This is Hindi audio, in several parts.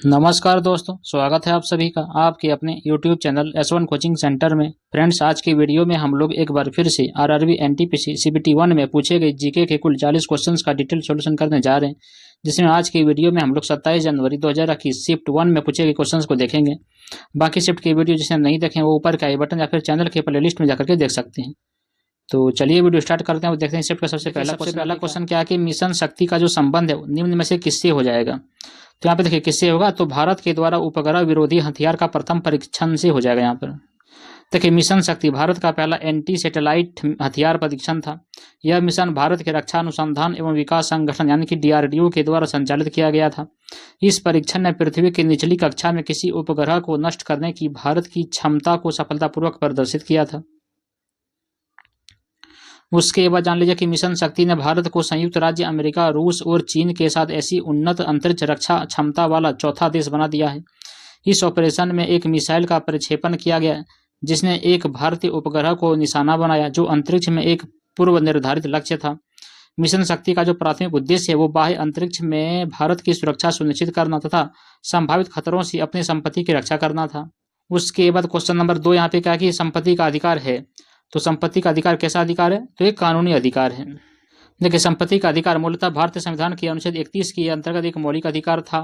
नमस्कार दोस्तों, स्वागत है आप सभी का आपके अपने YouTube channel S1 coaching centre में। फ्रेंड्स, आज की वीडियो में हम लोग एक बार फिर से आरआरबी एनटीपीसी CBT 1 में पूछे गए जीके के कुल 40 क्वेश्चंस का डिटेल सॉल्यूशन करने जा रहे हैं, जिसमें आज की वीडियो में हम लोग 27 जनवरी 2021 शिफ्ट 1 में पूछे गए क्वेश्चंस को देखेंगे। बाकी शिफ्ट की वीडियो जिसे नहीं देखें वो ऊपर का आई बटन या फिर चैनल के प्लेलिस्ट में जाकर के देख सकते हैं। तो चलिए वीडियो स्टार्ट करते हैं और देखते हैं शिफ्ट का सबसे पहला क्वेश्चन क्या है कि मिशन शक्ति का जो संबंध है निम्न में से किससे हो जाएगा। तो यहाँ पे देखिए किससे होगा, तो भारत के द्वारा उपग्रह विरोधी हथियार का प्रथम परीक्षण से हो जाएगा। यहाँ पर देखिए मिशन शक्ति भारत का पहला एंटी सैटेलाइट हथियार परीक्षण था। यह मिशन भारत के रक्षा अनुसंधान एवं विकास संगठन यानी कि DRDO के द्वारा संचालित किया गया था। इस परीक्षण ने पृथ्वी की निचली कक्षा में किसी उपग्रह को नष्ट करने की भारत की क्षमता को सफलतापूर्वक प्रदर्शित किया था। उसके बाद जान लीजिए कि मिशन शक्ति ने भारत को संयुक्त राज्य अमेरिका, रूस और चीन के साथ ऐसी उन्नत अंतरिक्ष रक्षा क्षमता वाला चौथा देश बना दिया है। इस ऑपरेशन में एक मिसाइल का प्रक्षेपण किया गया जिसने एक भारतीय उपग्रह को निशाना बनाया जो अंतरिक्ष में एक पूर्व निर्धारित लक्ष्य था। मिशन शक्ति का जो प्राथमिक उद्देश्य है वो बाह्य अंतरिक्ष में भारत की सुरक्षा सुनिश्चित करना तथा संभावित खतरों से अपनी संपत्ति की रक्षा करना था। उसके बाद क्वेश्चन नंबर 2 यहाँ पे क्या कि संपत्ति का अधिकार है। तो संपत्ति का अधिकार कैसा अधिकार है, तो एक कानूनी अधिकार है। देखिए संपत्ति का अधिकार मूलतः भारतीय संविधान के अनुच्छेद 31 के अंतर्गत एक मौलिक अधिकार था।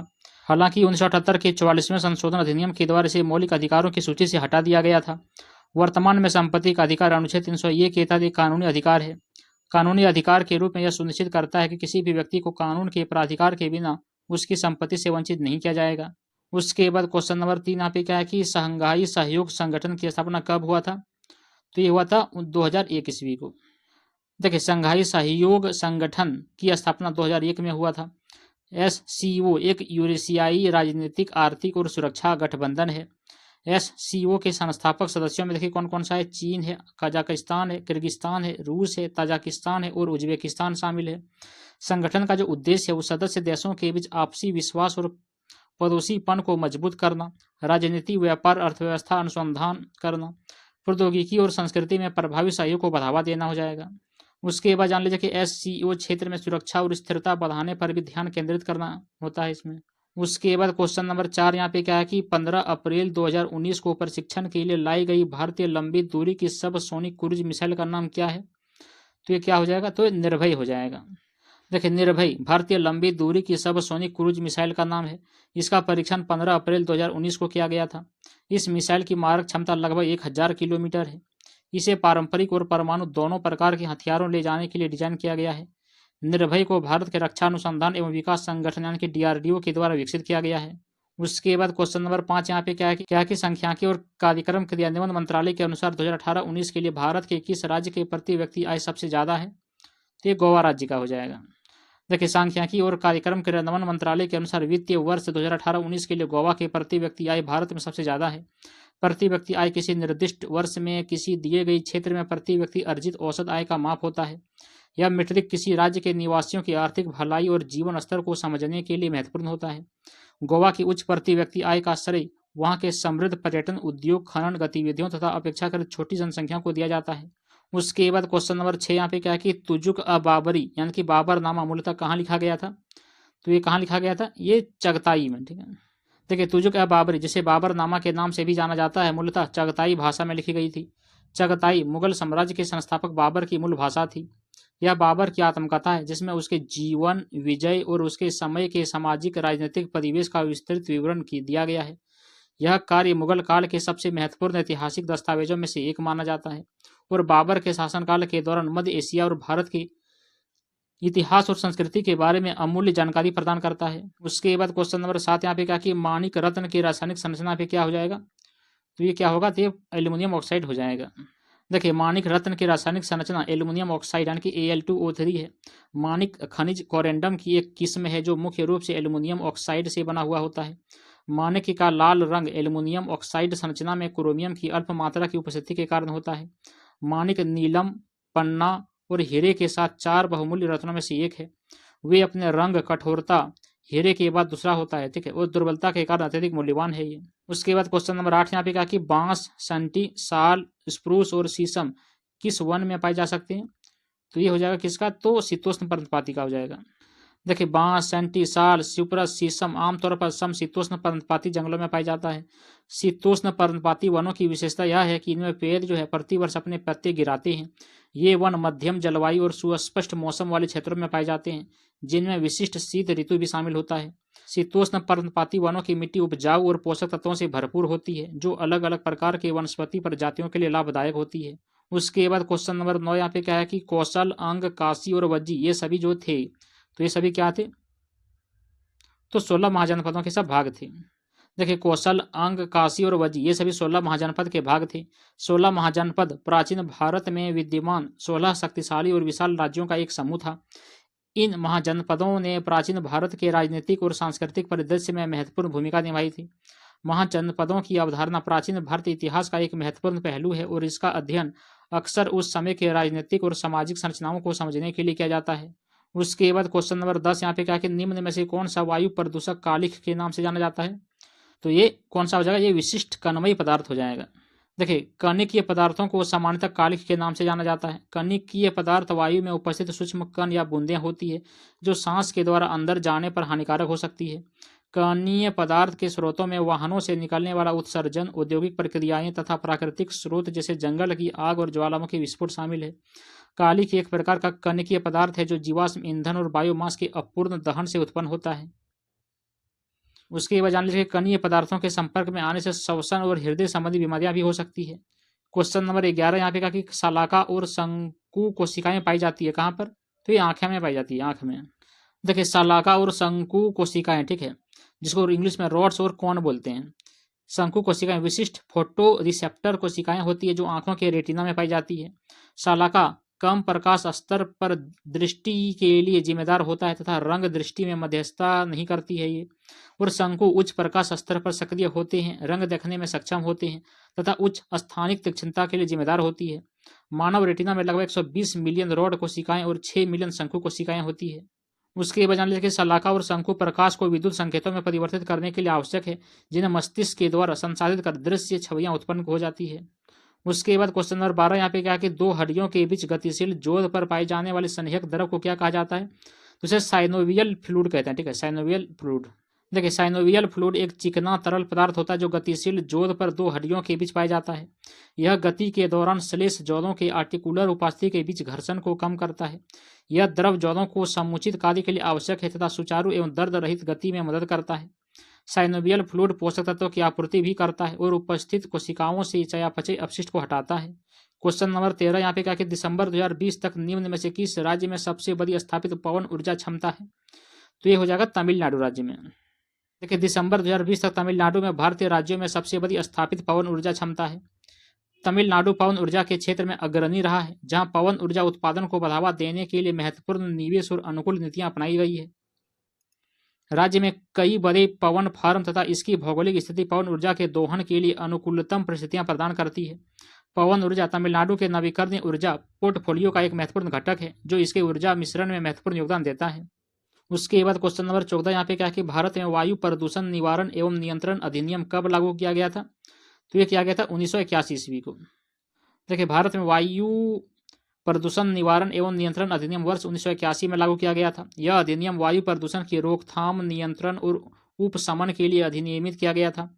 हालांकि 1978 के 44वें संशोधन अधिनियम के द्वारा इसे मौलिक अधिकारों की सूची से हटा दिया गया था। वर्तमान में संपत्ति का अधिकार अनुच्छेद 301 के तहत एक कानूनी अधिकार है। कानूनी अधिकार के रूप में यह सुनिश्चित करता है कि किसी भी व्यक्ति को कानून के प्राधिकार के बिना उसकी संपत्ति से वंचित नहीं किया जाएगा। उसके बाद क्वेश्चन नंबर 3 यहाँ पे क्या है कि शंघाई सहयोग संगठन की स्थापना कब हुआ था। तो ये हुआ था 2001 ईस्वी को। देखिए शंघाई सहयोग संगठन की स्थापना 2001 में हुआ था। SCO एक यूरेशियाई राजनीतिक, आर्थिक और सुरक्षा गठबंधन है। SCO के संस्थापक सदस्यों में देखिए कौन कौन सा है, चीन है, कजाकिस्तान है, किर्गिस्तान है, रूस है, ताजिकिस्तान है और उज्बेकिस्तान शामिल है। संगठन का जो उद्देश्य है वो सदस्य देशों के बीच आपसी विश्वास और पड़ोसीपन को मजबूत करना, राजनीति, व्यापार, अर्थव्यवस्था, अनुसंधान करना, प्रौद्योगिकी और संस्कृति में प्रभावी सहयोग को बढ़ावा देना हो जाएगा। उसके बाद जान लीजिए कि SCO क्षेत्र में सुरक्षा और स्थिरता बढ़ाने पर भी ध्यान केंद्रित करना होता है इसमें। उसके बाद क्वेश्चन नंबर 4 यहाँ पे क्या है कि 15 अप्रैल 2019 को प्रशिक्षण के लिए लाई गई भारतीय लंबी दूरी की सबसोनिक क्रूज मिसाइल का नाम क्या है। तो ये क्या हो जाएगा, तो निर्भय हो जाएगा। देखिए निर्भय भारतीय लंबी दूरी की सबसोनिक क्रूज मिसाइल का नाम है। इसका परीक्षण 15 अप्रैल 2019 को किया गया था। इस मिसाइल की मारक क्षमता लगभग 1000 किलोमीटर है। इसे पारंपरिक और परमाणु दोनों प्रकार के हथियारों ले जाने के लिए डिजाइन किया गया है। निर्भय को भारत के रक्षा अनुसंधान एवं विकास संगठन यानी कि DRDO के द्वारा विकसित किया गया है। उसके बाद क्वेश्चन नंबर 5 यहाँ पे क्या है कि सांख्यिकी और कार्यक्रम क्रियान्वयन मंत्रालय के अनुसार 2018-19 के लिए भारत के किस राज्य के प्रति व्यक्ति आय सबसे ज्यादा है। तो ये गोवा राज्य का हो जाएगा। देखिए सांख्यिकी और कार्यक्रम क्रियान्वयन मंत्रालय के अनुसार वित्तीय वर्ष 2018-19 के लिए गोवा के प्रति व्यक्ति आय भारत में सबसे ज्यादा है। प्रति व्यक्ति आय किसी निर्दिष्ट वर्ष में किसी दिए गए क्षेत्र में प्रति व्यक्ति अर्जित औसत आय का माप होता है। यह मीट्रिक किसी राज्य के निवासियों की आर्थिक भलाई और जीवन स्तर को समझने के लिए महत्वपूर्ण होता है। गोवा की उच्च प्रति व्यक्ति आय का श्रेय वहाँ के समृद्ध पर्यटन, उद्योग, खनन गतिविधियों तथा अपेक्षाकृत छोटी जनसंख्या को दिया जाता है। उसके बाद क्वेश्चन नंबर 6 यहाँ पे क्या है कि तुजुक बाबरी यानी कि बाबरनामा मूलतः कहाँ लिखा गया था। तो ये कहाँ लिखा गया था, ये चगताई में। ठीक है, देखिए तुजुक बाबरी जिसे बाबरनामा के नाम से भी जाना जाता है मूलतः चगताई भाषा में लिखी गई थी। चगताई मुगल साम्राज्य के संस्थापक बाबर की मूल भाषा थी। यह बाबर की आत्मकथा है जिसमें उसके जीवन, विजय और उसके समय के सामाजिक राजनीतिक परिवेश का विस्तृत विवरण दिया गया है। यह कार्य मुगल काल के सबसे महत्वपूर्ण ऐतिहासिक दस्तावेजों में से एक माना जाता है और बाबर के शासनकाल के दौरान मध्य एशिया और भारत के इतिहास और संस्कृति के बारे में अमूल्य जानकारी प्रदान करता है। उसके बाद क्वेश्चन नंबर 7 यहाँ पे क्या कि माणिक रत्न की रासायनिक संरचना पे क्या हो जाएगा। तो ये क्या होगा, तो ये एल्यूमिनियम ऑक्साइड हो जाएगा। देखिए माणिक रत्न की रासायनिक संरचना एल्यूमिनियम ऑक्साइड यानी कि Al2O3 है। माणिक खनिज कोरेंडम की एक किस्म है जो मुख्य रूप से एल्यूमिनियम ऑक्साइड से बना हुआ होता है। माणिक का लाल रंग एल्यूमिनियम ऑक्साइड संरचना में क्रोमियम की अल्प मात्रा की उपस्थिति के कारण होता है। माणिक नीलम, पन्ना और हीरे के साथ 4 बहुमूल्य रत्नों में से एक है। वे अपने रंग, कठोरता हीरे के बाद दूसरा होता है। ठीक है, और दुर्बलता के कारण अत्यधिक मूल्यवान है ये। उसके बाद क्वेश्चन नंबर 8 यहाँ पे कहा कि बांस, संटी, साल, स्प्रूस और शीशम किस वन में पाए जा सकते हैं। तो ये हो जाएगा किसका, तो शीतोष्ण पर्णपाती का हो जाएगा। देखिए बांस, सेंटी, साल, सिप्रस, शीशम आमतौर पर समशीतोष्ण पर्णपाती जंगलों में पाया जाता है। शीतोष्ण पर्णपाती वनों की विशेषता यह है कि इनमें पेड़ जो है प्रतिवर्ष अपने पत्ते गिराते हैं। ये वन मध्यम जलवायु और सुस्पष्ट मौसम वाले क्षेत्रों में पाए जाते हैं, जिनमें विशिष्ट शीत ऋतु भी शामिल होता है। शीतोष्ण पर्णपाती वनों की मिट्टी उपजाऊ और पोषक तत्वों से भरपूर होती है, जो अलग अलग प्रकार के वनस्पति प्रजातियों के लिए लाभदायक होती है। उसके बाद क्वेश्चन नंबर 9 यहाँ पे क्या है कि कौशल, अंग, काशी और वज्जी ये सभी जो थे, तो ये सभी क्या थे, तो 16 महाजनपदों के सब भाग थे। देखिए कौशल, अंग, काशी और वज्जी ये सभी 16 महाजनपद के भाग थे। 16 महाजनपद प्राचीन भारत में विद्यमान 16 शक्तिशाली और विशाल राज्यों का एक समूह था। इन महाजनपदों ने प्राचीन भारत के राजनीतिक और सांस्कृतिक परिदृश्य में महत्वपूर्ण भूमिका निभाई थी। महाजनपदों की अवधारणा प्राचीन भारतीय इतिहास का एक महत्वपूर्ण पहलू है और इसका अध्ययन अक्सर उस समय के राजनीतिक और सामाजिक संरचनाओं को समझने के लिए किया जाता है। उसके बाद क्वेश्चन नंबर 10 यहाँ पे क्या कि निम्न में से कौन सा वायु प्रदूषक कालिख के नाम से जाना जाता है, तो ये कौन सा हो जाएगा, ये विशिष्ट कणमयी पदार्थ हो जाएगा। देखिए कणिकीय पदार्थों को सामान्यतः कालिख के नाम से जाना जाता है। कणिकीय पदार्थ वायु में उपस्थित सूक्ष्म कण या बूंदें होती है जो सांस के द्वारा अंदर जाने पर हानिकारक हो सकती है। कणीय पदार्थ के स्रोतों में वाहनों से निकलने वाला उत्सर्जन, औद्योगिक प्रक्रियाएं तथा प्राकृतिक स्रोत जैसे जंगल की आग और ज्वालामुखी विस्फोट शामिल है। कालिख एक प्रकार का कणिकीय पदार्थ है जो जीवाश्म ईंधन और बायोमास के अपूर्ण दहन से उत्पन्न होता है। उसके बाद जान लीजिए कणीय पदार्थों के संपर्क में आने से श्वसन और हृदय संबंधी बीमारियां भी हो सकती है। क्वेश्चन नंबर 11 यहाँ पे कहा कि शलाका और शंकु कोशिकाएं पाई जाती है कहाँ पर, तो ये आंखें में पाई जाती है, आंख में। देखिए शलाका और शंकु कोशिकाएं, ठीक है, जिसको इंग्लिश में रॉड्स और कॉन बोलते हैं। शंकु कोशिकाएं विशिष्ट फोटो रिसेप्टर कोशिकाएं होती है जो आंखों के रेटिना में पाई जाती है। शलाका कम प्रकाश स्तर पर दृष्टि के लिए जिम्मेदार होता है तथा रंग दृष्टि में मध्यस्थता नहीं करती है ये। और शंकु उच्च प्रकाश स्तर पर सक्रिय होते हैं, रंग देखने में सक्षम होते हैं तथा उच्च स्थानिक तीक्ष्णता के लिए जिम्मेदार होती है। मानव रेटिना में लगभग 120 मिलियन रॉड कोशिकाएं और 6 मिलियन शंकु कोशिकाएं होती है। उसके बाद जान लीजिए कि शलाका और शंकु प्रकाश को विद्युत संकेतों में परिवर्तित करने के लिए आवश्यक है, जिन्हें मस्तिष्क के द्वारा संसाधित कर दृश्य छवियां उत्पन्न हो जाती है। उसके बाद क्वेश्चन नंबर 12 यहाँ पे क्या है कि दो हड्डियों के बीच गतिशील जोड़ पर पाए जाने वाले संहेयक द्रव को क्या कहा जाता है, तो इसे साइनोवियल फ्लूइड कहते हैं, ठीक है, साइनोवियल फ्लूइड। देखिए साइनोवियल फ्लूइड एक चिकना तरल पदार्थ होता है जो गतिशील जोड़ पर दो हड्डियों के बीच पाया जाता है। यह गति के दौरान श्लेष जोड़ों के आर्टिकुलर उपस्थिति के बीच घर्षण को कम करता है। यह द्रव जोड़ों को समुचित कार्य के लिए आवश्यक है तथा सुचारू एवं दर्द रहित गति में मदद करता है। साइनोवियल फ्लूइड पोषक तत्वों की आपूर्ति भी करता है और उपस्थित कोशिकाओं से चयापचय अपशिष्ट को हटाता है। क्वेश्चन नंबर 13 यहाँ पे क्या कि दिसंबर 2020 तक निम्न में से किस राज्य में सबसे बड़ी स्थापित पवन ऊर्जा क्षमता है, तो ये हो जाएगा तमिलनाडु राज्य में। देखिए दिसंबर 2020 तक तमिलनाडु में भारतीय राज्यों में सबसे बड़ी स्थापित पवन ऊर्जा क्षमता है। तमिलनाडु पवन ऊर्जा के क्षेत्र में अग्रणी रहा है, जहां पवन ऊर्जा उत्पादन को बढ़ावा देने के लिए महत्वपूर्ण निवेश और अनुकूल नीतियां अपनाई गई है। राज्य में कई बड़े पवन फार्म तथा इसकी भौगोलिक स्थिति पवन ऊर्जा के दोहन के लिए अनुकूलतम परिस्थितियां प्रदान करती है। पवन ऊर्जा तमिलनाडु के नवीकरणीय ऊर्जा पोर्टफोलियो का एक महत्वपूर्ण घटक है जो इसके ऊर्जा मिश्रण में महत्वपूर्ण योगदान देता है। उसके बाद क्वेश्चन नंबर 14 यहाँ पे क्या है कि भारत में वायु प्रदूषण निवारण एवं नियंत्रण अधिनियम कब लागू किया गया था, तो ये किया गया था 1981 ईस्वी को। देखिए भारत में वायु प्रदूषण निवारण एवं नियंत्रण अधिनियम वर्ष 1981 में लागू किया गया था। यह अधिनियम वायु प्रदूषण की रोकथाम, नियंत्रण और उपशमन के लिए अधिनियमित किया गया था।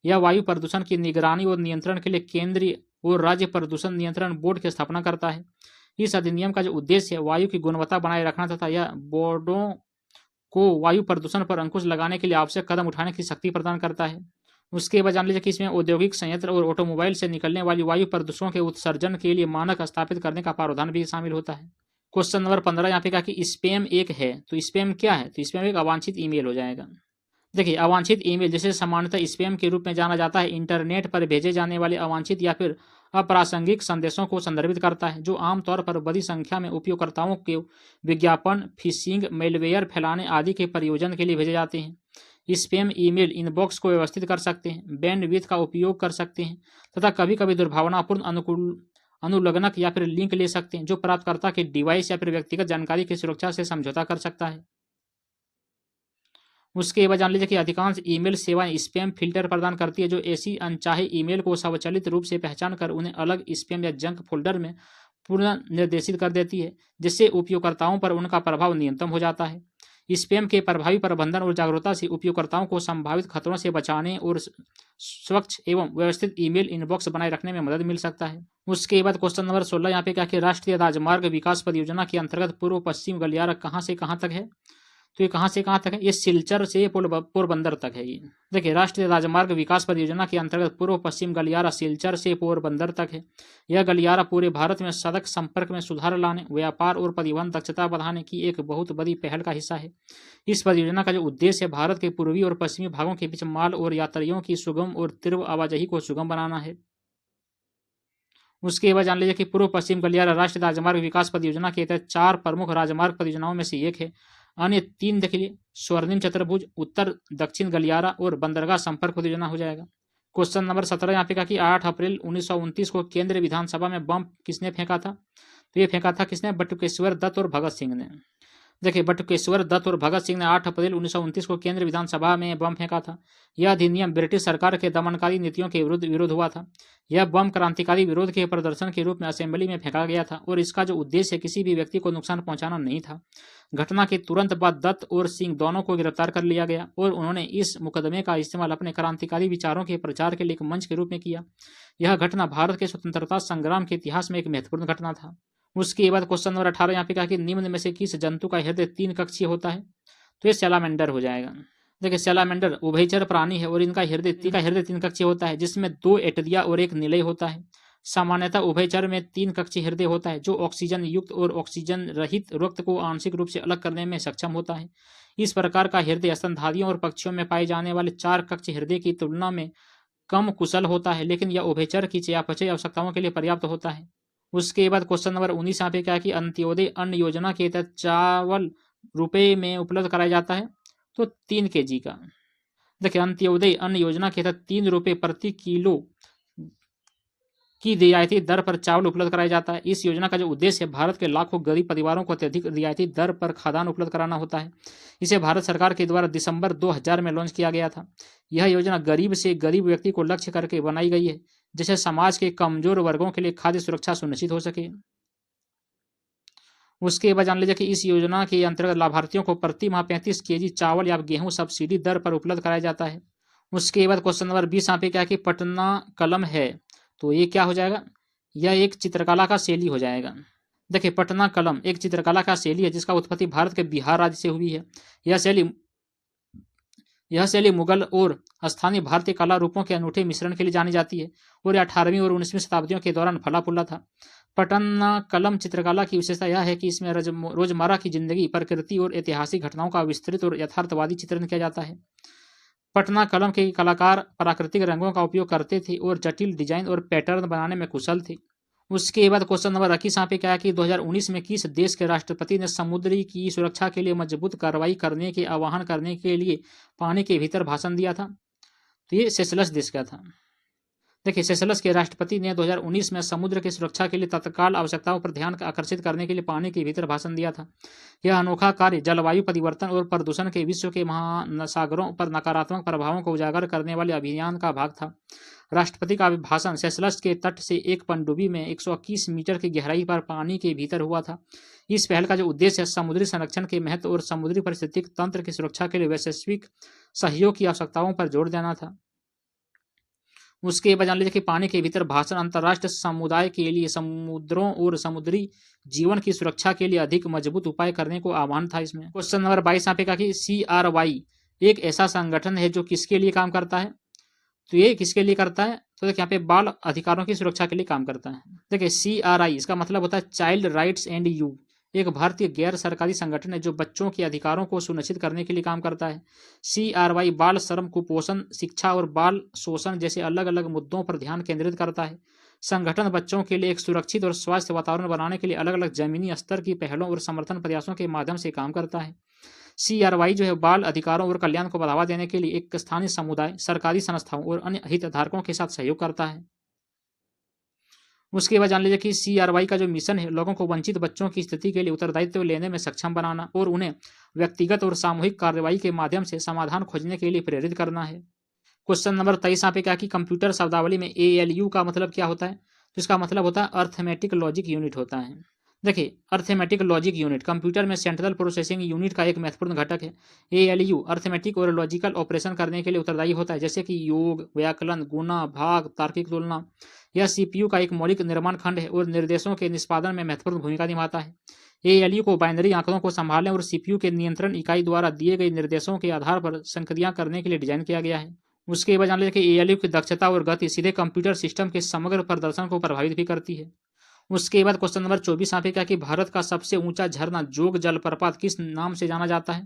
यह वायु प्रदूषण की निगरानी और नियंत्रण के लिए केंद्रीय और राज्य प्रदूषण नियंत्रण बोर्ड की स्थापना करता है। इस अधिनियम का जो उद्देश्य है वायु की गुणवत्ता बनाए रखना तथा यह बोर्डों को वायु प्रदूषण पर अंकुश लगाने के लिए आवश्यक कदम उठाने की शक्ति प्रदान करता है। उसके बाद जान लीजिए कि इसमें औद्योगिक संयंत्र और ऑटोमोबाइल से निकलने वाली वायु प्रदूषणों के उत्सर्जन के लिए मानक स्थापित करने का प्रावधान भी शामिल होता है। क्वेश्चन नंबर 15 यहाँ पे कहा कि स्पैम एक है, तो स्पैम क्या है, तो स्पैम एक अवांछित ईमेल हो जाएगा। देखिए अवांछित ईमेल जिसे सामान्यतः स्पैम के रूप में जाना जाता है, इंटरनेट पर भेजे जाने वाले अवांछित या फिर अप्रासंगिक संदेशों को संदर्भित करता है जो आमतौर पर बड़ी संख्या में उपयोगकर्ताओं के विज्ञापन, फिशिंग, मेलवेयर फैलाने आदि के प्रयोजन के लिए भेजे जाते हैं। स्पैम ईमेल इनबॉक्स को व्यवस्थित कर सकते हैं, बैंडविड्थ का उपयोग कर सकते हैं तथा कभी कभी दुर्भावनापूर्ण अनुलग्नक या फिर लिंक ले सकते हैं जो प्राप्तकर्ता के डिवाइस या फिर व्यक्तिगत जानकारी की सुरक्षा से समझौता कर सकता है। उसके बाद जान लीजिए कि अधिकांश ईमेल सेवाएं स्पैम फिल्टर प्रदान करती है जो ऐसी अनचाहे ईमेल को स्वचालित रूप से पहचान कर उन्हें अलग स्पैम या जंक फोल्डर में पुनः निर्देशित कर देती है, जिससे उपयोगकर्ताओं पर उनका प्रभाव न्यूनतम हो जाता है। स्पैम के प्रभावी प्रबंधन और जागरूकता से उपयोगकर्ताओं को संभावित खतरों से बचाने और स्वच्छ एवं व्यवस्थित ईमेल इनबॉक्स बनाए रखने में मदद मिल सकता है। उसके बाद क्वेश्चन नंबर 16 यहाँ पे क्या कि राष्ट्रीय राजमार्ग विकास परियोजना के अंतर्गत पूर्व पश्चिम गलियारा कहाँ से कहाँ तक है? तो ये कहाँ से कहाँ तक है? ये सिलचर से पोरबंदर तक है। ये देखिए, राष्ट्रीय राजमार्ग विकास परियोजना के अंतर्गत पूर्व पश्चिम गलियारा सिलचर से पोरबंदर तक है। यह गलियारा पूरे भारत में सड़क संपर्क में सुधार लाने, व्यापार और परिवहन दक्षता बढ़ाने की एक बहुत बड़ी पहल का हिस्सा है। इस परियोजना का जो उद्देश्य है भारत के पूर्वी और पश्चिमी भागों के बीच माल और यात्रियों की सुगम और तीव्र आवाजाही को सुगम बनाना है। उसके बाद जान लीजिए कि पूर्व पश्चिम गलियारा राष्ट्रीय राजमार्ग विकास परियोजना के तहत 4 प्रमुख राजमार्ग परियोजनाओं में से एक है। अन्य 3 देखिए, स्वर्णिम चतुर्भुज, उत्तर दक्षिण गलियारा और बंदरगाह संपर्क परियोजना हो जाएगा। क्वेश्चन नंबर 17 यहाँ पे कहा कि 8 अप्रैल 1929 को केंद्रीय विधानसभा में बम किसने फेंका था? तो ये फेंका था किसने? बटुकेश्वर दत्त और भगत सिंह ने। देखिए, बटुकेश्वर दत्त और भगत सिंह ने 8 अप्रैल 1929 को केंद्रीय विधानसभा में बम फेंका था। यह अधिनियम ब्रिटिश सरकार के दमनकारी नीतियों के विरुद्ध हुआ था। यह बम क्रांतिकारी विरोध के प्रदर्शन के रूप में असेंबली में फेंका गया था और इसका जो उद्देश्य किसी भी व्यक्ति को नुकसान पहुंचाना नहीं था। घटना के तुरंत बाद दत्त और सिंह दोनों को गिरफ्तार कर लिया गया और उन्होंने इस मुकदमे का इस्तेमाल अपने क्रांतिकारी विचारों के प्रचार के लिए एक मंच के रूप में किया। यह घटना भारत के स्वतंत्रता संग्राम के इतिहास में एक महत्वपूर्ण घटना था। उसके बाद क्वेश्चन नंबर 18 यहाँ पे कहा कि निम्न में से किस जंतु का हृदय 3 कक्षीय होता है? तो ये सैलामेंडर हो जाएगा। देखिए, सैलामेंडर उभयचर प्राणी है और इनका हृदय 3 कक्षीय होता है, जिसमें 2 एटरिया और 1 निलय होता है। सामान्यतः उभयचर में 3 कक्षीय हृदय होता है जो ऑक्सीजन युक्त और ऑक्सीजन रहित रक्त को आंशिक रूप से अलग करने में सक्षम होता है। इस प्रकार का हृदय स्तनधारियों और पक्षियों में पाए जाने वाले 4 कक्षीय हृदय की तुलना में कम कुशल होता है, लेकिन यह उभयचर की चयापचय आवश्यकताओं के लिए पर्याप्त होता है। उसके बाद क्वेश्चन नंबर 19 यहाँ पे क्या है कि अंत्योदय अन्न योजना के तहत चावल रुपए में उपलब्ध कराया जाता है? तो 3 kg का। देखिए, अंत्योदय अन्न योजना के तहत 3 रुपये प्रति किलो की रियायती दर पर चावल उपलब्ध कराया जाता है। इस योजना का जो उद्देश्य है भारत के लाखों गरीब परिवारों को अत्यधिक रियायती दर पर खाद्यान्न उपलब्ध कराना होता है। इसे भारत सरकार के द्वारा दिसंबर 2000 में लॉन्च किया गया था। यह योजना गरीब से गरीब व्यक्ति को लक्ष्य करके बनाई गई है, जिससे समाज के कमजोर वर्गों के लिए खाद्य सुरक्षा सुनिश्चित हो सके। उसके बाद जान लीजिए कि इस योजना के अंतर्गत लाभार्थियों को प्रति माह 35 kg चावल या गेहूं सब्सिडी दर पर उपलब्ध कराया जाता है। उसके बाद क्वेश्चन नंबर 20 यहाँ पे क्या है कि पटना कलम है? तो ये क्या हो जाएगा? यह एक चित्रकला का शैली हो जाएगा। देखिए, पटना कलम एक चित्रकला का शैली है जिसका उत्पत्ति भारत के बिहार राज्य से हुई है। यह शैली मुगल और स्थानीय भारतीय कला रूपों के अनूठे मिश्रण के लिए जानी जाती है और 18वीं और 19वीं शताब्दियों के दौरान फला फूला था। पटना कलम चित्रकला की विशेषता यह है कि इसमें रोजमर्रा की जिंदगी, प्रकृति और ऐतिहासिक घटनाओं का विस्तृत और यथार्थवादी चित्रण किया जाता है। पटना कलम के कलाकार प्राकृतिक रंगों का उपयोग करते थे और जटिल डिजाइन और पैटर्न बनाने में कुशल थे। उसके बाद क्वेश्चन नंबर 21 यहाँ पे क्या है कि 2019 में किस देश के राष्ट्रपति ने समुद्री की सुरक्षा के लिए मजबूत कार्रवाई करने के आह्वान करने के लिए पानी के भीतर भाषण दिया था? तो ये सेशल्स देश का था। देखिए, सेशल्स के राष्ट्रपति ने 2019 में समुद्र की सुरक्षा के लिए तत्काल आवश्यकताओं पर ध्यान आकर्षित करने के लिए पानी के भीतर भाषण दिया था। यह अनोखा कार्य जलवायु परिवर्तन और प्रदूषण के विश्व के महासागरों पर नकारात्मक प्रभावों को उजागर करने वाले अभियान का भाग था। राष्ट्रपति का भाषण सेशल्स के तट से एक पनडुब्बी में 121 मीटर की गहराई पर पानी के भीतर हुआ था। इस पहल का जो उद्देश्य है समुद्री संरक्षण के महत्व और समुद्री पारिस्थितिक तंत्र की सुरक्षा के लिए वैश्विक सहयोग की आवश्यकताओं पर जोर देना था। उसके बाद जान लीजिए कि पानी के भीतर भाषण अंतर्राष्ट्रीय समुदाय के लिए समुद्रों और समुद्री जीवन की सुरक्षा के लिए अधिक मजबूत उपाय करने को आह्वान था। इसमें क्वेश्चन नंबर 22 यहाँ पे कहा कि CRY एक ऐसा संगठन है जो किसके लिए काम करता है? तो ये किसके लिए करता है? तो देखिए, यहाँ पे बाल अधिकारों की सुरक्षा के लिए काम करता है। देखिए, CRI इसका मतलब होता है चाइल्ड राइट्स एंड यू, एक भारतीय गैर सरकारी संगठन है जो बच्चों के अधिकारों को सुनिश्चित करने के लिए काम करता है। CRY बाल श्रम, कुपोषण, शिक्षा और बाल शोषण जैसे अलग अलग मुद्दों पर ध्यान केंद्रित करता है। संगठन बच्चों के लिए एक सुरक्षित और स्वस्थ वातावरण बनाने के लिए अलग अलग जमीनी स्तर की पहलों और समर्थन प्रयासों के माध्यम से काम करता है। CRY जो है बाल अधिकारों और कल्याण को बढ़ावा देने के लिए एक स्थानीय समुदाय, सरकारी संस्थाओं और अन्य हितधारकों के साथ सहयोग करता है। उसके बाद जान लीजिए कि CRY का जो मिशन है लोगों को वंचित बच्चों की स्थिति के लिए उत्तरदायित्व लेने में सक्षम बनाना और उन्हें व्यक्तिगत और सामूहिक कार्रवाई के माध्यम से समाधान खोजने के लिए प्रेरित करना है। क्वेश्चन नंबर 23 यहाँ पे क्या कि कंप्यूटर शब्दावली में ALU का मतलब क्या होता है? तो इसका मतलब होता है अर्थमेटिक लॉजिक यूनिट होता है। देखिए, अर्थमेटिक लॉजिक यूनिट कंप्यूटर में सेंट्रल प्रोसेसिंग यूनिट का एक महत्वपूर्ण घटक है। एएलयू अर्थमेटिक और लॉजिकल ऑपरेशन करने के लिए उत्तरदायी होता है, जैसे कि योग, व्याकलन, गुणा, भाग, तार्किक तुलना। यह सीपीयू का एक मौलिक निर्माण खंड है और निर्देशों के निष्पादन में महत्वपूर्ण भूमिका निभाता है। एएलयू को बाइनरी आंकड़ों को संभालने और सीपीयू के नियंत्रण इकाई द्वारा दिए गए निर्देशों के आधार पर संक्रिया करने के लिए डिजाइन किया गया है। उसके बाद जान लीजिए कि एएलयू की दक्षता और गति सीधे कंप्यूटर सिस्टम के समग्र प्रदर्शन को प्रभावित भी करती है। उसके बाद क्वेश्चन नंबर 24 यहाँ पे क्या कि भारत का सबसे ऊंचा झरना जोग जलप्रपात किस नाम से जाना जाता है?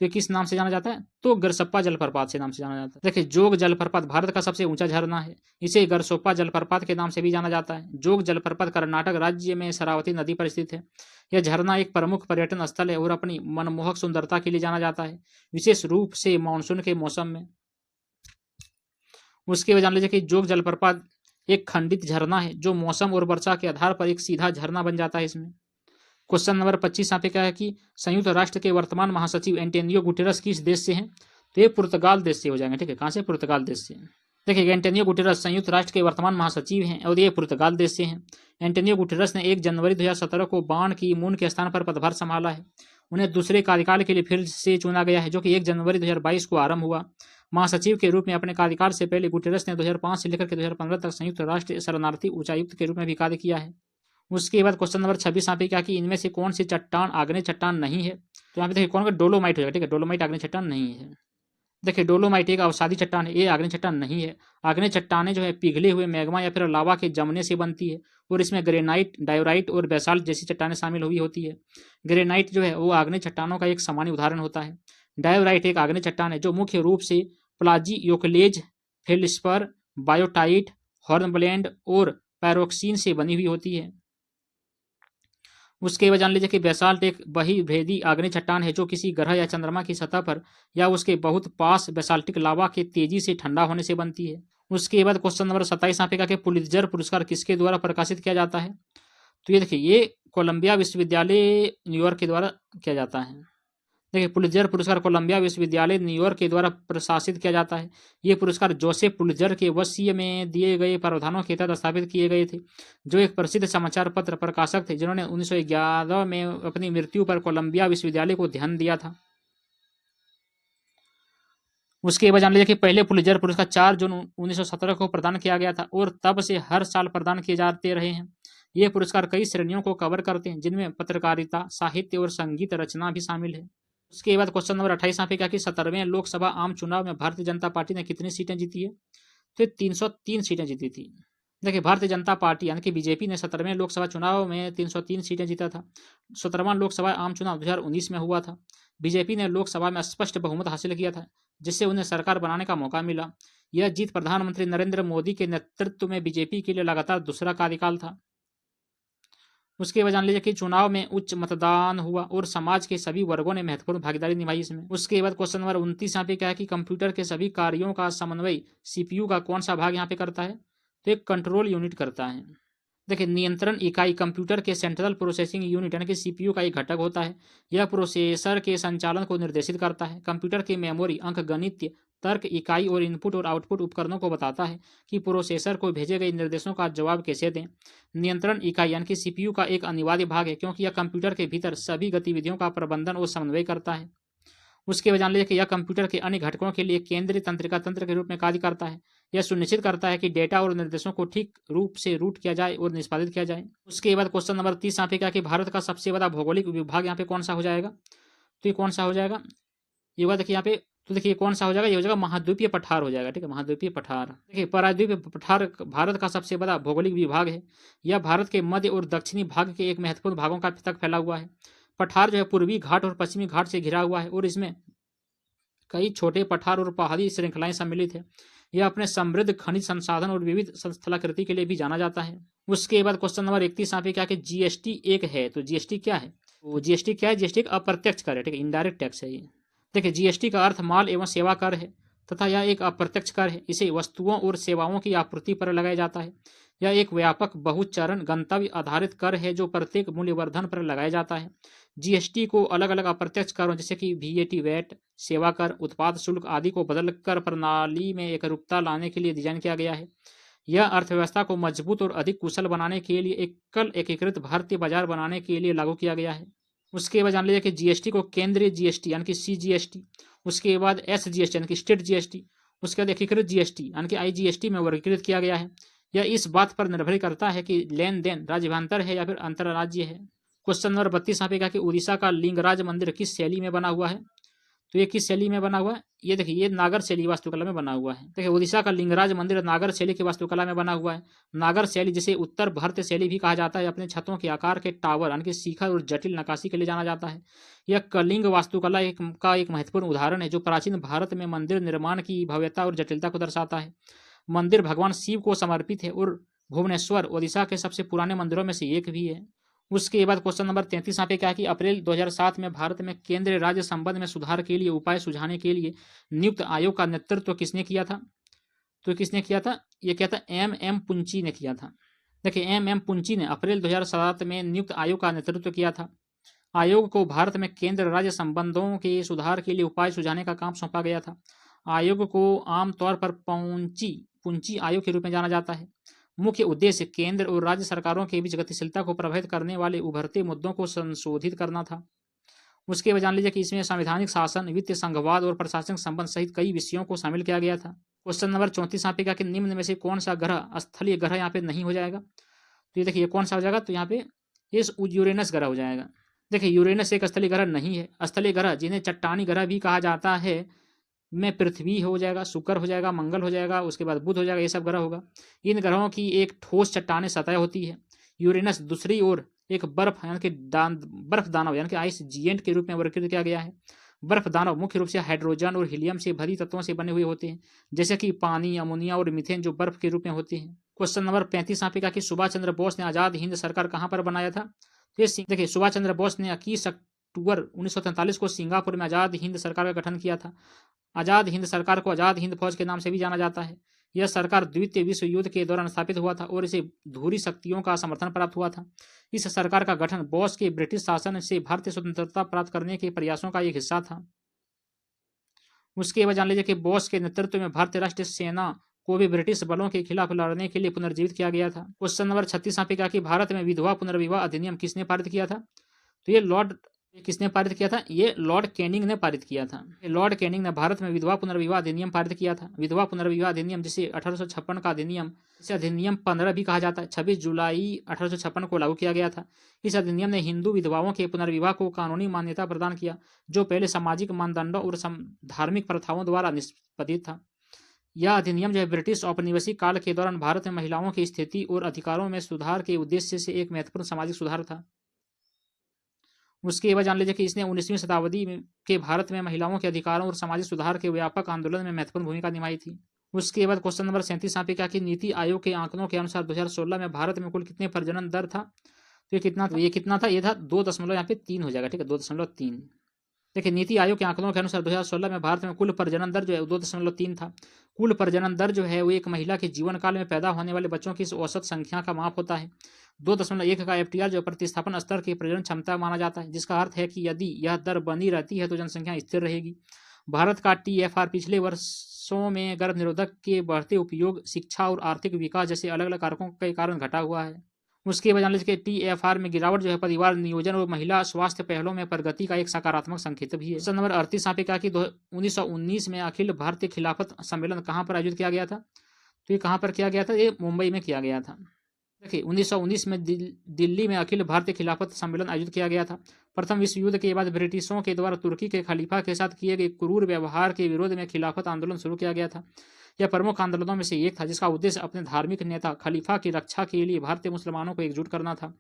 तो ये किस नाम से जाना जाता है? तो गरसप्पा जलप्रपात से नाम से जाना जाता है। देखिए, जोग जलप्रपात भारत का सबसे ऊंचा झरना है। इसे गरसोप्पा जलप्रपात के नाम से भी जाना जाता है। जोग जलप्रपात कर्नाटक राज्य में शरावती नदी पर स्थित है। यह झरना एक प्रमुख पर्यटन स्थल है और अपनी मनमोहक सुंदरता के लिए जाना जाता है, विशेष रूप से मानसून के मौसम में। उसके बाद जान लीजिए कि जोग जलप्रपात एक खंडित झरना है जो मौसम और वर्षा के आधार पर एक सीधा झरना बन जाता है इसमें। क्वेश्चन नंबर 25 यहाँ पे क्या है कि संयुक्त राष्ट्र के वर्तमान महासचिव एंटोनियो गुटेरस किस देश से हैं? तो ये पुर्तगाल देश से हो जाएंगे। ठीक है, कहाँ से? पुर्तगाल देश से। देखिए, एंटोनियो गुटेरस संयुक्त राष्ट्र के वर्तमान महासचिव हैं और ये पुर्तगाल देश से हैं। एंटोनियो गुटेरस ने 1 जनवरी 2017 को बान की मून के स्थान पर पदभार संभाला है। उन्हें दूसरे कार्यकाल के लिए फिर से चुना गया है, जो कि 1 जनवरी 2022 को आरंभ हुआ। महासचिव के रूप में अपने कार्यकाल से पहले गुटेरस ने 2005 से लेकर के 2015 तक संयुक्त राष्ट्र शरणार्थी उच्चायुक्त के रूप में भी कार्य किया है। उसके बाद क्वेश्चन नंबर 26 यहाँ पे क्या कि इनमें से कौन सी चट्टान आग्नेय चट्टान नहीं है? तो यहाँ पे देखिए कौन का डोलोमाइट हो जाएगा। ठीक है, डोलोमाइट आग्नेय चट्टान नहीं है। देखिए, डोलोमाइट एक अवसादी चट्टान है, ये आग्नेय चट्टान नहीं है। आग्नेय चट्टानें जो है पिघले हुए मैग्मा या फिर लावा के जमने से बनती है और इसमें ग्रेनाइट, डायोराइट और बेसाल्ट जैसी चट्टानें शामिल हुई होती है। ग्रेनाइट जो है वो आग्नेय चट्टानों का एक सामान्य उदाहरण होता है। डायोराइट एक आग्नेय चट्टान है जो मुख्य रूप से प्लाजियोक्लेज, फेल्डस्पर, बायोटाइट, हॉर्नब्लेंड और पैरोक्सीन से बनी हुई होती है। उसके बाद जान लीजिए कि बेसाल्ट एक बहिर्भेदी आग्नेय चट्टान है जो किसी ग्रह या चंद्रमा की सतह पर या उसके बहुत पास बेसाल्टिक लावा के तेजी से ठंडा होने से बनती है। उसके बाद क्वेश्चन नंबर 27 यहाँ पे क्या कि पुलित्जर पुरस्कार किसके द्वारा प्रकाशित किया जाता है? तो ये देखिए, ये कोलंबिया विश्वविद्यालय न्यूयॉर्क के द्वारा किया जाता है। देखिए, पुलित्जर पुरस्कार कोलंबिया विश्वविद्यालय न्यूयॉर्क के द्वारा प्रशासित किया जाता है। ये पुरस्कार जोसेफ पुलित्जर के वसीयत में दिए गए प्रावधानों के तहत स्थापित किए गए थे, जो एक प्रसिद्ध समाचार पत्र प्रकाशक थे जिन्होंने 1911 में अपनी मृत्यु पर कोलंबिया विश्वविद्यालय को ध्यान दिया था। उसके बाद जान लीजिए कि पहले पुलित्जर पुरस्कार 4 जून 1917 को प्रदान किया गया था और तब से हर साल प्रदान किए जाते रहे हैं। ये पुरस्कार कई श्रेणियों को कवर करते हैं, जिनमें पत्रकारिता, साहित्य और संगीत रचना भी शामिल है। उसके बाद क्वेश्चन नंबर 28 यहाँ पे क्या कि 17वें लोकसभा आम चुनाव में भारतीय जनता पार्टी ने कितनी सीटें जीती है? तो 303 सीटें जीती थी। देखिए, भारतीय जनता पार्टी यानी कि बीजेपी ने 17वें लोकसभा चुनाव में 303 सीटें जीता था। 17वां लोकसभा आम चुनाव 2019 में हुआ था। बीजेपी ने लोकसभा में स्पष्ट बहुमत हासिल किया था, जिससे उन्हें सरकार बनाने का मौका मिला। यह जीत प्रधानमंत्री नरेंद्र मोदी के नेतृत्व में बीजेपी के लिए लगातार दूसरा कार्यकाल था। उसके बाद जान लीजिए कि चुनाव में उच्च मतदान हुआ और समाज के सभी वर्गों ने महत्वपूर्ण भागीदारी निभाई इसमें। उसके बाद क्वेश्चन नंबर 29 यहाँ पे क्या है कि कंप्यूटर के सभी कार्यों का समन्वय सीपीयू का कौन सा भाग यहाँ पे करता है? तो एक कंट्रोल यूनिट करता है। देखिए, नियंत्रण इकाई कंप्यूटर के सेंट्रल प्रोसेसिंग यूनिट यानी कि सीपीयू का एक घटक होता है। यह प्रोसेसर के संचालन को निर्देशित करता है। कंप्यूटर की मेमोरी, अंकगणितीय तर्क इकाई और इनपुट और आउटपुट उपकरणों को बताता है कि प्रोसेसर को भेजे गए निर्देशों का जवाब कैसे दें। नियंत्रण इकाई यानी कि सीपीयू का एक अनिवार्य भाग है, क्योंकि यह कंप्यूटर के भीतर सभी गतिविधियों का प्रबंधन और समन्वय करता है। उसके बाद जान लीजिए कि यह कंप्यूटर के अन्य घटकों के लिए केंद्रीय तंत्रिका तंत्र के रूप में कार्य करता है। यह सुनिश्चित करता है कि डेटा और निर्देशों को ठीक रूप से रूट किया जाए और निष्पादित किया जाए। उसके बाद क्वेश्चन नंबर 30 यहाँ पे क्या कि भारत का सबसे बड़ा भौगोलिक विभाग यहाँ पे कौन सा हो जाएगा? तो ये कौन सा हो जाएगा? ये हुआ देखिए यहाँ पे, तो देखिए कौन सा हो जाएगा? ये हो जाएगा महाद्वीपीय पठार हो जाएगा। ठीक है, महाद्वीपीय पठार। देखिए, प्रायद्वीपीय पठार भारत का सबसे बड़ा भौगोलिक विभाग है। यह भारत के मध्य और दक्षिणी भाग के एक महत्वपूर्ण भागों का तक फैला हुआ है। पठार जो है पूर्वी घाट और पश्चिमी घाट से घिरा हुआ है और इसमें कई छोटे पठार और पहाड़ी श्रृंखलाएं सम्मिलित है। यह अपने समृद्ध खनिज संसाधन और विविध स्थलाकृति के लिए भी जाना जाता है। उसके बाद क्वेश्चन नंबर 31 यहाँ पे क्या कि जीएसटी एक है। तो जीएसटी क्या है? तो जीएसटी क्या है? जीएसटी एक अप्रत्यक्ष कर है। ठीक है, इनडायरेक्ट टैक्स है ये। देखिए, जीएसटी का अर्थ माल एवं सेवा कर है तथा यह एक अप्रत्यक्ष कर है। इसे वस्तुओं और सेवाओं की आपूर्ति पर लगाया जाता है। यह एक व्यापक बहुचरण गंतव्य आधारित कर है जो प्रत्येक मूल्यवर्धन पर लगाया जाता है। जीएसटी को अलग अलग अप्रत्यक्ष करों जैसे कि वीएटी, वैट, सेवा कर, उत्पाद शुल्क आदि को बदल कर प्रणाली में एकरूपता लाने के लिए डिजाइन किया गया है। यह अर्थव्यवस्था को मजबूत और अधिक कुशल बनाने के लिए एकल एकीकृत भारतीय बाजार बनाने के लिए लागू किया गया है। उसके बाद जान लीजिए कि जीएसटी को केंद्रीय जीएसटी यानी कि सीजीएसटी, उसके बाद एसजीएसटी यानी कि स्टेट जीएसटी, उसके बाद एकीकृत जीएसटी यानी कि आईजीएसटी में वर्गीकृत किया गया है। यह इस बात पर निर्भर करता है कि लेन देन राज्यभान्तर है या फिर अंतर्राज्य है। क्वेश्चन नंबर 32 यहाँ पे कहा कि उड़ीसा का लिंगराज मंदिर किस शैली में बना हुआ है? तो ये किस शैली में बना हुआ है? ये देखिए, ये नागर शैली वास्तुकला में बना हुआ है। देखिए, उड़ीसा का लिंगराज मंदिर नागर शैली की वास्तुकला में बना हुआ है। नागर शैली, जिसे उत्तर भारतीय शैली भी कहा जाता है, अपने छतों के आकार के टावर यानी कि शिखर और जटिल नक्काशी के लिए जाना जाता है। यह कलिंग वास्तुकला एक महत्वपूर्ण उदाहरण है जो प्राचीन भारत में मंदिर निर्माण की भव्यता और जटिलता को दर्शाता है। मंदिर भगवान शिव को समर्पित है और भुवनेश्वर ओडिशा के सबसे पुराने मंदिरों में से एक भी है। उसके बाद क्वेश्चन नंबर 33 यहाँ पे क्या है कि अप्रैल 2007 में भारत में केंद्र राज्य संबंध में सुधार के लिए उपाय सुझाने के लिए नियुक्त आयोग का नेतृत्व किसने किया था? तो किसने किया था? ये क्या था? एम पुंची ने किया था। देखिए, एम पुंची ने अप्रैल 2007 में नियुक्त आयोग का नेतृत्व किया था। आयोग को भारत में केंद्र राज्य संबंधों के सुधार के लिए उपाय सुझाने का काम सौंपा गया था। आयोग को आमतौर पर पुंची आयोग के रूप में जाना जाता है। मुख्य उद्देश्य केंद्र और राज्य सरकारों के बीच गतिशीलता को प्रभावित करने वाले उभरते मुद्दों को संशोधित करना था। उसके बाद जान लीजिए कि इसमें संवैधानिक शासन, वित्तीय संघवाद और प्रशासनिक संबंध सहित कई विषयों को शामिल किया गया था। क्वेश्चन नंबर 34 यहाँ पे क्या कि निम्न में से कौन सा ग्रह स्थलीय ग्रह यहाँ पे नहीं हो जाएगा? तो ये देखिए, कौन सा हो जाएगा? तो यहाँ पे यूरेनस ग्रह हो जाएगा। देखिए, यूरेनस एक स्थलीय ग्रह नहीं है। स्थलीय ग्रह, जिन्हें चट्टानी ग्रह भी कहा जाता है, में पृथ्वी हो जाएगा, शुक्र हो जाएगा, मंगल हो जाएगा, उसके बाद बुध हो जाएगा, ये सब ग्रह होगा। इन ग्रहों की एक ठोस चट्टाने सतह होती है। यूरेनस दूसरी ओर एक बर्फ यानी कि बर्फ दानव यानी कि आइस जिएंट के रूप में वर्गीकृत किया गया है। बर्फ दानव मुख्य रूप से हाइड्रोजन और हीलियम से भरी तत्वों से बने हुए होते हैं, जैसे कि पानी, अमोनिया और मीथेन, जो बर्फ के रूप में होते हैं। क्वेश्चन नंबर 35 यहाँ पे कहा कि सुभाष चंद्र बोस ने आजाद हिंद सरकार कहाँ पर बनाया था? देखिए, सुभाष चंद्र बोस ने 21 अक्टूबर 1943 को सिंगापुर में आजाद हिंद सरकार का गठन किया था। आजाद हिंद सरकार को आजाद हिंद फौज के नाम से भी जाना जाता है। यह सरकार द्वितीय विश्व युद्ध के दौरान स्थापित हुआ था और इसे धुरी शक्तियों का समर्थन प्राप्त हुआ था। इस सरकार का गठन बोस के ब्रिटिश शासन से भारतीय स्वतंत्रता प्राप्त करने के प्रयासों का एक हिस्सा था। उसके बाद जान लीजिए कि बोस के नेतृत्व में भारतीय राष्ट्रीय सेना को भी ब्रिटिश बलों के खिलाफ लड़ने के लिए पुनर्जीवित किया गया था। क्वेश्चन नंबर 36 यहाँ पे कहा कि भारत में विधवा पुनर्विवाह अधिनियम किसने पारित किया था? तो ये किसने पारित किया था? ये लॉर्ड कैनिंग ने पारित किया था। लॉर्ड कैनिंग ने भारत में विधवा पुनर्विवाह अधिनियम पारित किया था। विधवा पुनर्विवाह अधिनियम, जिसे 1856 का अधिनियम, इसे अधिनियम 15 भी कहा जाता है, 26 जुलाई 1856 को लागू किया गया था। इस अधिनियम ने हिंदू विधवाओं के पुनर्विवाह को कानूनी मान्यता प्रदान किया, जो पहले सामाजिक मानदंडों और धार्मिक प्रथाओं द्वारा निष्पादित था। यह अधिनियम जो है ब्रिटिश औपनिवेशिक काल के दौरान भारत में महिलाओं की स्थिति और अधिकारों में सुधार के उद्देश्य से एक महत्वपूर्ण सामाजिक सुधार था। उसके बाद जान लीजिए कि इसने 19वीं शताब्दी के भारत में महिलाओं के अधिकारों और सामाजिक सुधार के व्यापक आंदोलन में महत्वपूर्ण भूमिका निभाई थी। उसके बाद क्वेश्चन नंबर 37 यहाँ पे क्या कि नीति आयोग के आंकड़ों के अनुसार 2016 में भारत में कुल कितने प्रजनन दर था? तो ये कितना था? ये था 2.3 हो जाएगा, ठीक है, 2.3। देखिए, नीति आयोग के आंकड़ों के अनुसार 2016 में भारत में कुल प्रजनन दर जो है 2.3 था। कुल प्रजनन दर जो है वो एक महिला के जीवन काल में पैदा होने वाले बच्चों की औसत संख्या का माप होता है। 2.1 का FTR जो प्रतिस्थापन स्तर की प्रजनन क्षमता माना जाता है, जिसका अर्थ है कि यदि यह दर बनी रहती है तो जनसंख्या स्थिर रहेगी। भारत का TFR पिछले वर्षों में गर्भ निरोधक के बढ़ते उपयोग, शिक्षा और आर्थिक विकास जैसे अलग अलग कारकों के कारण घटा हुआ है। उसके बाद जान लीजिए कि TFR में गिरावट जो है परिवार नियोजन और महिला स्वास्थ्य पहलों में प्रगति का एक सकारात्मक संकेत भी है। क्वेश्चन नंबर 38 यहाँ पे कहा कि 1919 में अखिल भारतीय खिलाफत सम्मेलन कहाँ पर आयोजित किया गया था? तो ये कहाँ पर किया गया था? ये मुंबई में किया गया था। देखिए, 1919 में दिल्ली में अखिल भारतीय खिलाफत सम्मेलन आयोजित किया गया था। प्रथम विश्व युद्ध के बाद ब्रिटिशों के द्वारा तुर्की के खलीफा के साथ किए गए क्रूर व्यवहार के विरोध में खिलाफत आंदोलन शुरू किया गया था। यह प्रमुख आंदोलनों में से एक था, जिसका उद्देश्य अपने धार्मिक नेता खलीफा की रक्षा के लिए भारतीय मुसलमानों को एकजुट करना था।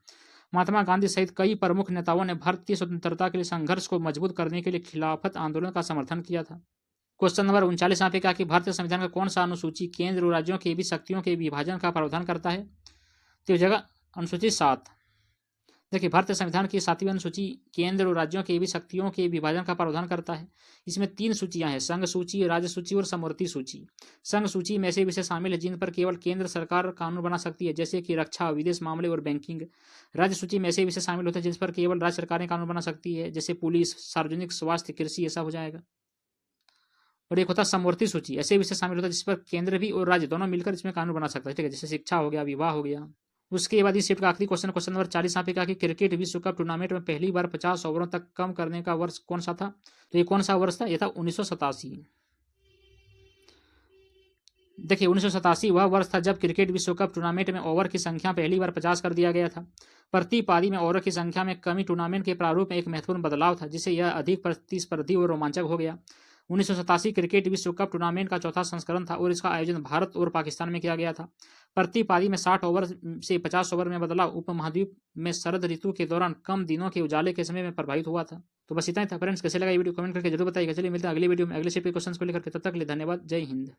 महात्मा गांधी सहित कई प्रमुख नेताओं ने भारतीय स्वतंत्रता के लिए संघर्ष को मजबूत करने के लिए खिलाफत आंदोलन का समर्थन किया था। क्वेश्चन नंबर 39 यहाँ पे कहा कि भारतीय संविधान का कौन सा अनुसूची केंद्र और राज्यों के बीच शक्तियों के विभाजन का प्रावधान करता है? तो जगह अनुसूची 7। देखिए, भारतीय संविधान की 7वीं अनुसूची केंद्र और राज्यों के बीच शक्तियों के विभाजन का प्रावधान करता है। इसमें 3 सूचियां हैं, संघ सूची, राज्य सूची और समवर्ती सूची। संघ सूची में ऐसे विषय शामिल है जिन पर केवल केंद्र सरकार कानून बना सकती है, जैसे कि रक्षा, विदेश मामले और बैंकिंग। राज्य सूची में ऐसे विषय शामिल होते हैं जिस पर केवल राज्य सरकारें कानून बना सकती है, जैसे पुलिस, सार्वजनिक स्वास्थ्य, कृषि, ऐसा हो जाएगा। और एक होता है समवर्ती सूची, ऐसे विषय शामिल होता है जिस पर केंद्र भी और राज्य दोनों मिलकर इसमें कानून बना सकता है, ठीक है, जैसे शिक्षा हो गया, विवाह हो गया। उसके बाद इस शिफ्ट का आखिरी क्वेश्चन नंबर 40 यहाँ पे कहा कि क्रिकेट विश्व कप टूर्नामेंट में पहली बार 50 ओवरों तक कम करने का वर्ष कौन सा था? तो ये कौन सा वर्ष था? ये था 1987। देखिए 1987 वह वर्ष था जब क्रिकेट विश्व कप टूर्नामेंट में ओवर की संख्या पहली बार 50 कर दिया गया था। प्रति पारी में ओवर की संख्या में कमी टूर्नामेंट के प्रारूप में एक महत्वपूर्ण बदलाव था, जिससे यह अधिक प्रतिस्पर्धी और रोमांचक हो गया। 1987 क्रिकेट विश्व कप टूर्नामेंट का चौथा संस्करण था और इसका आयोजन भारत और पाकिस्तान में किया गया था। प्रति पारी में 60 ओवर से 50 ओवर में बदलाव उपमहाद्वीप में शरद ऋतु के दौरान कम दिनों के उजाले के समय में प्रभावित हुआ था। तो बस इतना ही था फ्रेंड्स। कैसे लगा ये वीडियो कमेंट करके जरूर बताइए। चलिए मिलते हैं अगली वीडियो में अगले से क्वेश्चन को लेकर के, तब तक के लिए धन्यवाद। जय हिंद।